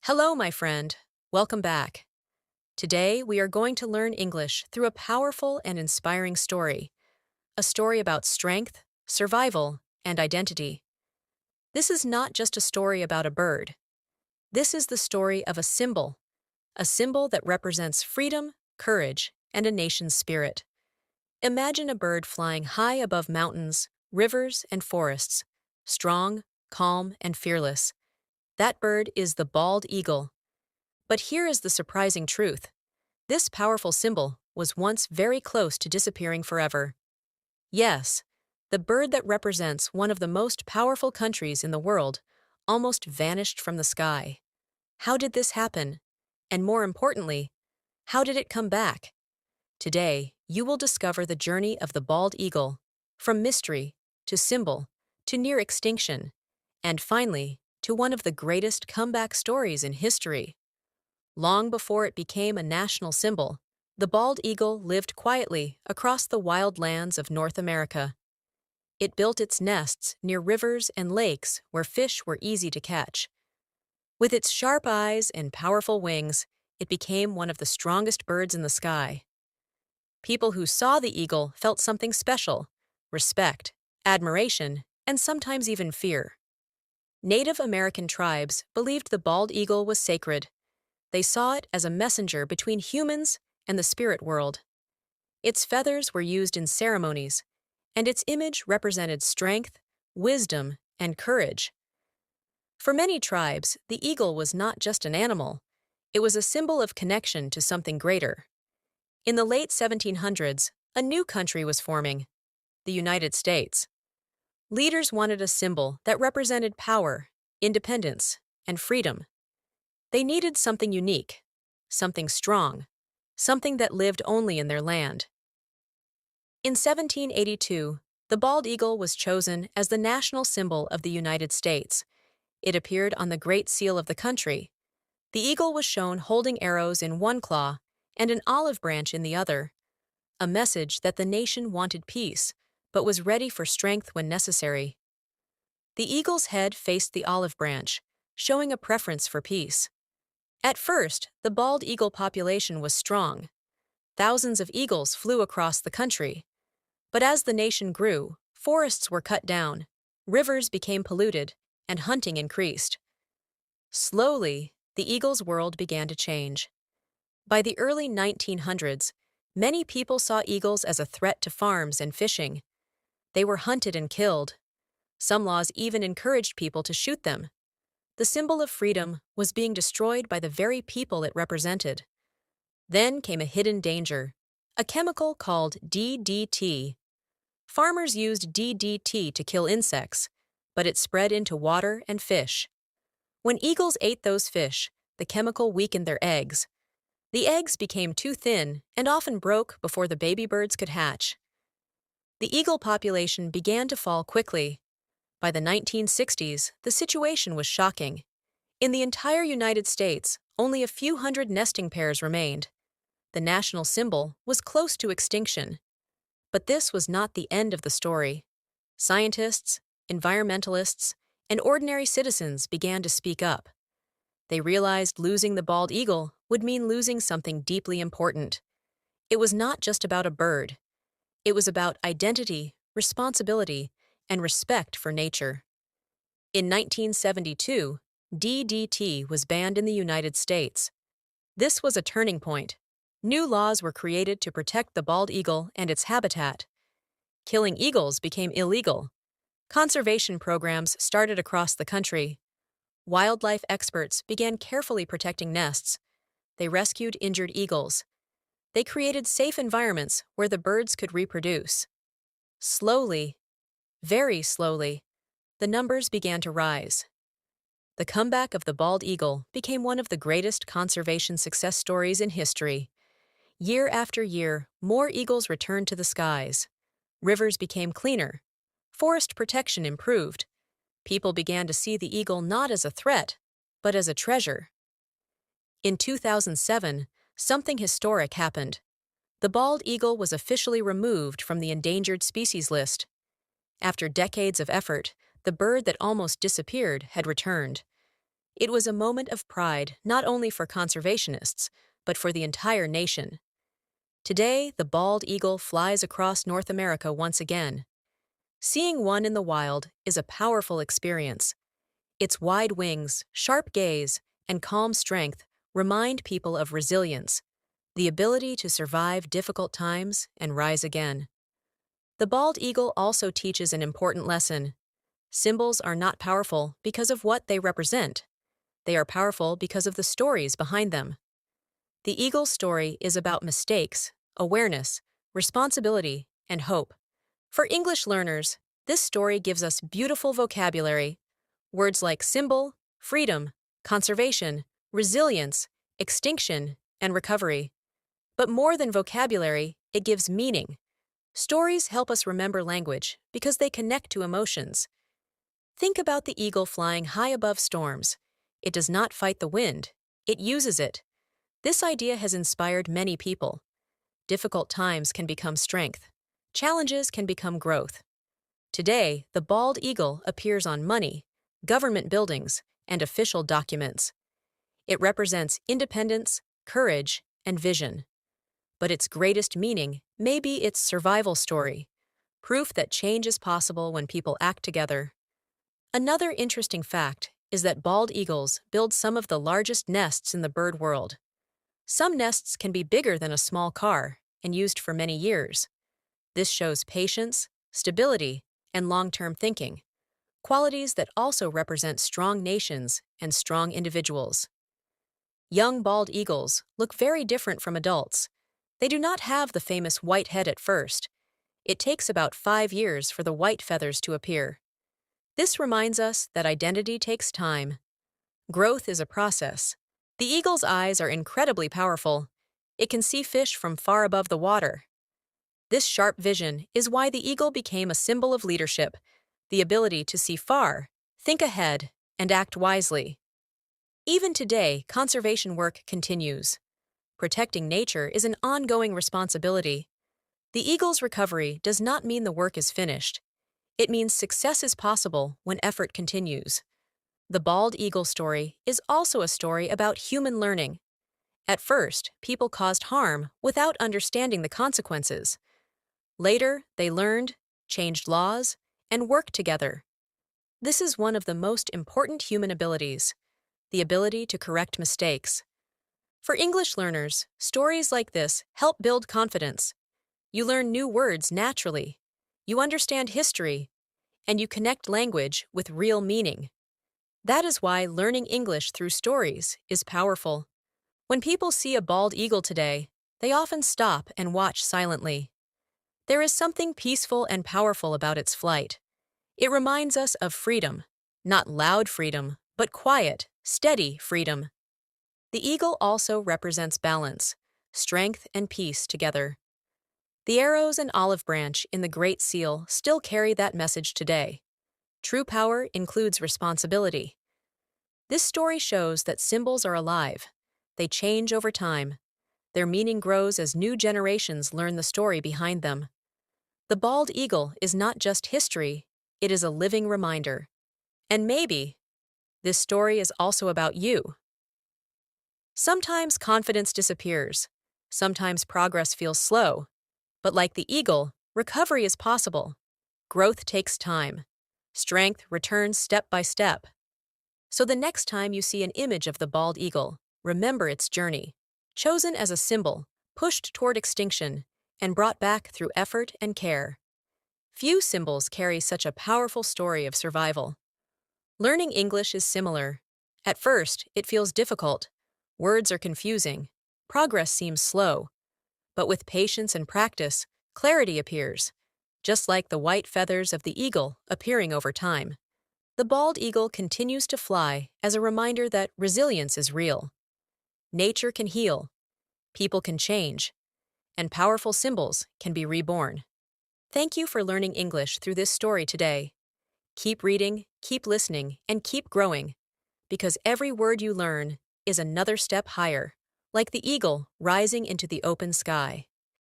Hello, my friend. Welcome back. Today, we are going to learn English through a powerful and inspiring story, a story about strength, survival, and identity. This is not just a story about a bird. This is the story of a symbol that represents freedom, courage, and a nation's spirit. Imagine a bird flying high above mountains, rivers, and forests, strong, calm, and fearless. That bird is the bald eagle. But here is the surprising truth. This powerful symbol was once very close to disappearing forever. Yes, the bird that represents one of the most powerful countries in the world almost vanished from the sky. How did this happen? And more importantly, how did it come back? Today, you will discover the journey of the bald eagle, from mystery to symbol to near extinction, and finally, to one of the greatest comeback stories in history. Long before it became a national symbol, the bald eagle lived quietly across the wild lands of North America. It built its nests near rivers and lakes where fish were easy to catch. With its sharp eyes and powerful wings, it became one of the strongest birds in the sky. People who saw the eagle felt something special: respect, admiration, and sometimes even fear. Native American tribes believed the bald eagle was sacred. They saw it as a messenger between humans and the spirit world. Its feathers were used in ceremonies, and its image represented strength, wisdom, and courage. For many tribes, the eagle was not just an animal. It was a symbol of connection to something greater. In the late 1700s, a new country was forming: the United States. Leaders wanted a symbol that represented power, independence, and freedom. They needed something unique, something strong, something that lived only in their land. In 1782, the bald eagle was chosen as the national symbol of the United States. It appeared on the Great Seal of the country. The eagle was shown holding arrows in one claw and an olive branch in the other, a message that the nation wanted peace, but was ready for strength when necessary. The eagle's head faced the olive branch, showing a preference for peace. At first, the bald eagle population was strong. Thousands of eagles flew across the country. But as the nation grew, forests were cut down, rivers became polluted, and hunting increased. Slowly, the eagle's world began to change. By the early 1900s, many people saw eagles as a threat to farms and fishing. They were hunted and killed. Some laws even encouraged people to shoot them. The symbol of freedom was being destroyed by the very people it represented. Then came a hidden danger: a chemical called DDT. Farmers used DDT to kill insects, but it spread into water and fish. When eagles ate those fish, the chemical weakened their eggs. The eggs became too thin and often broke before the baby birds could hatch. The eagle population began to fall quickly. By the 1960s, the situation was shocking. In the entire United States, only a few hundred nesting pairs remained. The national symbol was close to extinction. But this was not the end of the story. Scientists, environmentalists, and ordinary citizens began to speak up. They realized losing the bald eagle would mean losing something deeply important. It was not just about a bird. It was about identity, responsibility, and respect for nature. In 1972, DDT was banned in the United States. This was a turning point. New laws were created to protect the bald eagle and its habitat. Killing eagles became illegal. Conservation programs started across the country. Wildlife experts began carefully protecting nests. They rescued injured eagles. They created safe environments where the birds could reproduce. Slowly, very slowly, the numbers began to rise. The comeback of the bald eagle became one of the greatest conservation success stories in history. Year after year, more eagles returned to the skies. Rivers became cleaner. Forest protection improved. People began to see the eagle not as a threat, but as a treasure. In 2007, something historic happened. The bald eagle was officially removed from the endangered species list. After decades of effort, the bird that almost disappeared had returned. It was a moment of pride not only for conservationists, but for the entire nation. Today, the bald eagle flies across North America once again. Seeing one in the wild is a powerful experience. Its wide wings, sharp gaze, and calm strength remind people of resilience, the ability to survive difficult times and rise again. The bald eagle also teaches an important lesson. Symbols are not powerful because of what they represent. They are powerful because of the stories behind them. The eagle's story is about mistakes, awareness, responsibility, and hope. For English learners, this story gives us beautiful vocabulary. Words like symbol, freedom, conservation, resilience, extinction, and recovery. But more than vocabulary, it gives meaning. Stories help us remember language because they connect to emotions. Think about the eagle flying high above storms. It does not fight the wind, it uses it. This idea has inspired many people. Difficult times can become strength. Challenges can become growth. Today, the bald eagle appears on money, government buildings, and official documents. It represents independence, courage, and vision. But its greatest meaning may be its survival story, proof that change is possible when people act together. Another interesting fact is that bald eagles build some of the largest nests in the bird world. Some nests can be bigger than a small car and used for many years. This shows patience, stability, and long-term thinking, qualities that also represent strong nations and strong individuals. Young bald eagles look very different from adults. They do not have the famous white head at first. It takes about 5 years for the white feathers to appear. This reminds us that identity takes time. Growth is a process. The eagle's eyes are incredibly powerful. It can see fish from far above the water. This sharp vision is why the eagle became a symbol of leadership, the ability to see far, think ahead, and act wisely. Even today, conservation work continues. Protecting nature is an ongoing responsibility. The eagle's recovery does not mean the work is finished. It means success is possible when effort continues. The bald eagle story is also a story about human learning. At first, people caused harm without understanding the consequences. Later, they learned, changed laws, and worked together. This is one of the most important human abilities, the ability to correct mistakes. For English learners, stories like this help build confidence. You learn new words naturally. You understand history, and you connect language with real meaning. That is why learning English through stories is powerful. When people see a bald eagle today, they often stop and watch silently. There is something peaceful and powerful about its flight. It reminds us of freedom, not loud freedom, but quiet, steady freedom. The eagle also represents balance, strength and peace together. The arrows and olive branch in the Great Seal still carry that message today. True power includes responsibility. This story shows that symbols are alive. They change over time. Their meaning grows as new generations learn the story behind them. The bald eagle is not just history, it is a living reminder. And maybe this story is also about you. Sometimes confidence disappears. Sometimes progress feels slow. But like the eagle, recovery is possible. Growth takes time. Strength returns step by step. So the next time you see an image of the bald eagle, remember its journey. Chosen as a symbol, pushed toward extinction, and brought back through effort and care. Few symbols carry such a powerful story of survival. Learning English is similar. At first, it feels difficult. Words are confusing. Progress seems slow. But with patience and practice, clarity appears, just like the white feathers of the eagle appearing over time. The bald eagle continues to fly as a reminder that resilience is real. Nature can heal, people can change, and powerful symbols can be reborn. Thank you for learning English through this story today. Keep reading, keep listening, and keep growing, because every word you learn is another step higher, like the eagle rising into the open sky.